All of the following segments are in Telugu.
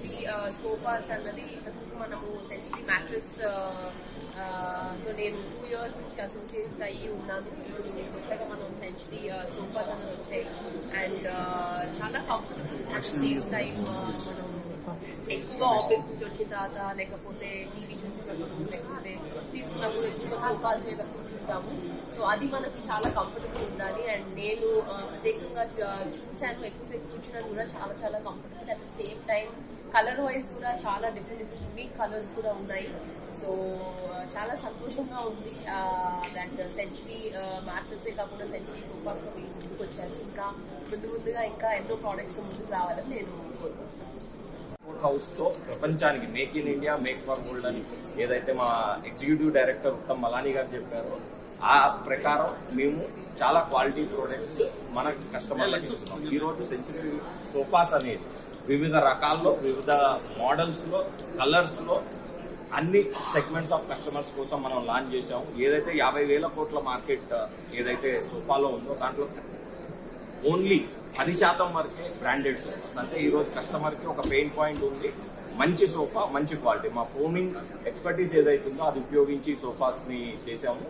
సెంచరీ సోఫాస్ అన్నది ఇంతకుముందు మనము సెంచరీ మ్యాట్రెస్ నేను 2 years నుంచి అసోసియేట్ అయ్యి ఉన్నాను. ఇప్పుడు కొత్తగా మనం సెంచరీ సోఫాస్ అన్నది వచ్చాయి అండ్ చాలా comfortable. At the same time మనం ఎక్కువగా ఆఫీస్ నుంచి వచ్చిన తర్వాత లేకపోతే టీవీ చూసినప్పుడు లేకపోతే తీసుకున్నప్పుడు ఎక్కువగా సోఫాస్ మీద కూర్చుంటాము. సో అది మనకి చాలా కంఫర్టబుల్ ఉండాలి. అండ్ నేను ప్రత్యేకంగా చూశాను, ఎక్కువసేపు కూర్చున్నాను కూడా చాలా చాలా comfortable. At the same time colour wise కూడా చాలా డిఫరెంట్ యూనిక్ కలర్స్ కూడా ఉన్నాయి. సో చాలా సంతోషంగా ఉంది దట్ సెంచరీ మ్యాట్రెసే కాకుండా సెంచరీ సోఫాస్తో మీరు ముందుకు వచ్చారు. ఇంకా ముందుగా ఇంకా ఎన్నో ప్రోడక్ట్స్ ముందుకు రావాలని నేను కోరుకుంటున్నాను. హౌస్ తో ప్రపంచానికి make in India make for world అని ఏదైతే మా ఎగ్జిక్యూటివ్ డైరెక్టర్ ఉత్తమ్ మలానీ గారు చెప్పారో ఆ ప్రకారం మేము చాలా క్వాలిటీ ప్రొడక్ట్స్ మన కస్టమర్లకు ఇస్తున్నాం. ఈ రోజు సెంచరీ సోఫాస్ అనేది వివిధ రకాల్లో వివిధ మోడల్స్ లో కలర్స్ లో అన్ని సెగ్మెంట్స్ ఆఫ్ కస్టమర్స్ కోసం మనం లాంచ్ చేసాము. ఏదైతే 50,000 కోట్ల మార్కెట్ ఏదైతే సోఫాలో ఉందో దాంట్లో ఓన్లీ 10% వరకే బ్రాండెడ్ సోఫాస్. అంటే ఈ రోజు కస్టమర్ కి ఒక పెయిన్ పాయింట్ ఉంది, మంచి సోఫా మంచి క్వాలిటీ. మా ఫోమింగ్ ఎక్స్పర్టీస్ ఏదైతుందో అది ఉపయోగించి సోఫాస్ ని చేసాము.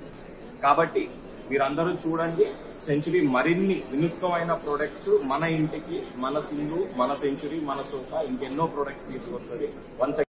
కాబట్టి మీరందరూ చూడండి, సెంచరీ మరిన్ని వినూత్నమైన ప్రొడక్ట్స్ మన ఇంటికి, మన సింగు, మన సెంచరీ, మన సోఫా ఇంకెన్నో ప్రొడక్ట్స్ తీసుకొస్తుంది.